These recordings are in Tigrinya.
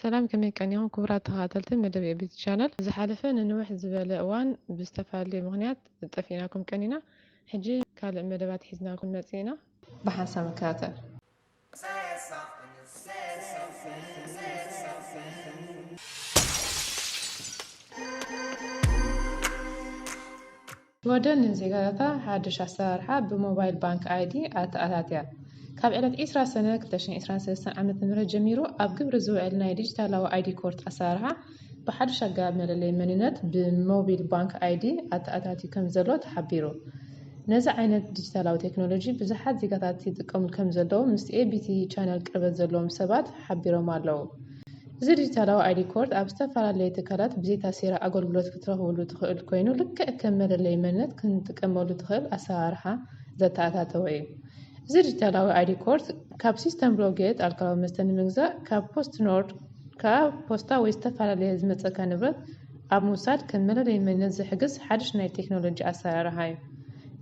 سلام كمي كانيون كبرات تخاتلتن مدبي بيت شانل زحالفة ننوح زبالة أوان بستفاد لي مغنيات تفيناكم كانينا حجي كالع مدبات حزناكم نسينا بحسن مكاتل ودن نزيغاتا حادش عسارحة بموبايل بانك ايدي اتاتاتيا ካብ ዕለት 20 ሰነ 2023 ዓመተ ምህረት ጀሚሩ ኣብ ግብሪ ዝውዕል ናይ ዲጂታላዊ አይዲ ኮርት ኣሰራርሓ ብሓድሽ ኣገባብ መለለይ መንነት ብሞቢል ባንክ አይዲ ኣተኣታትዩ ከም ዘሎ ተሓቢሩ። ነዚ ዓይነት ዲጂታላዊ ቴክኖሎጂ ብዙሓት ዜጋታት ይጥቀሙሉ ከም ዘለዉ ምስ ኤቢቲ ቻነል ቅርበት ዘለዎም ሰባት ሓቢሮም ኣለዉ። እዚ ዲጂታላዊ አይዲ ኮርት ኣብ ዝተፈላለዩ ትካላት ብዘይታ ሴራ ኣገልግሎት ክትረኽብሉ ትኽእል ኮይኑ ልክዕ ከም መለለይ መንነት ክንጥቀመሉ ትኽእል ኣሰራርሓ ዘተኣታተወ እዩ። እዚ ዲጂታላዊ አይዲ ኮርት ካብ ሲስተም ብሎጌት ኣልኮላዊ መስተ ንምግዛእ ካብ ፖስት ኖርድ ካብ ፖስታ ወይ ዝተፈላለየ ዝመፀካ ንብረት ኣብ ምውሳድ ከም መለለይ መንነት ዝሕግዝ ሓድሽ ናይ ቴክኖሎጂ ኣሰራርሓ እዩ።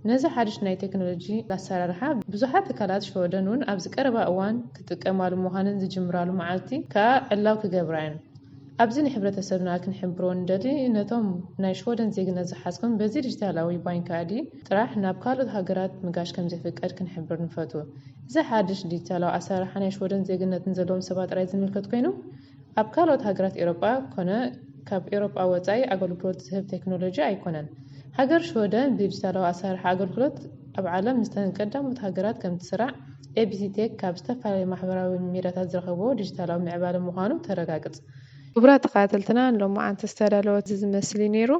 ነዚ ሓድሽ ናይ ቴክኖሎጂ ኣሰራርሓ ብዙሓት ትካላት ሸወደን እውን ኣብ ዝቀረባ እዋን ክጥቀማሉ ምዃነን ዝጅምራሉ መዓልቲ ከዓ ዕላው ክገብራ እየን። ኣብዚ ንሕብረተሰብና ክንሕብሮ ንደሊ ነቶም ናይ ሸወደን ዜግነት ዝሓዝኩም በዚ ዲጂታላዊ ባንክ አይዲ ጥራሕ ናብ ካልኦት ሃገራት ምጋሽ ከም ዘይፍቀድ ክንሕብር ንፈቱ። እዚ ሓድሽ ዲጂታላዊ ኣሰራርሓ ናይ ሸወደን ዜግነት ዘለዎም ሰባት ጥራይ ዝምልከት ኮይኑ ኣብ ካልኦት ሃገራት ኤውሮጳ ኮነ ካብ ኤውሮጳ ወፃኢ ኣገልግሎት ዝህብ ቴክኖሎጂ ኣይኮነን። ሃገር ሸወደን ብዲጂታላዊ ኣሰራርሓ ኣገልግሎት ኣብ ዓለም ምስተን ቀዳሞት ሃገራት ከም ትስራዕ ኤቢሲ ቴክ ካብ ዝተፈላለዩ ማሕበራዊ ሚድያታት ዝረኸብዎ ዲጂታላዊ ምዕባለ ምዃኑ ተረጋግፅ። ክቡራት ተኸታተልትና ሎሚ ዓንቲ ዝተዳለወት ዝመስል ነይሩ።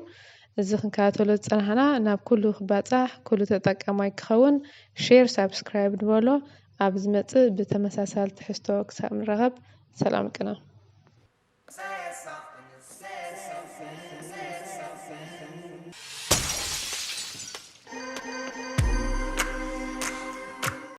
እዚ ክንከታተሎ ዝፀናሕና ናብ ኩሉ ክባፃሕ ኩሉ ተጠቃማይ ክኸውን ሼር ሳብስክራይብ ንበሎ። ኣብ ዝመፅእ ብተመሳሳሊ ትሕዝቶ ክሳብ ንረኸብ ሰላም ቅና።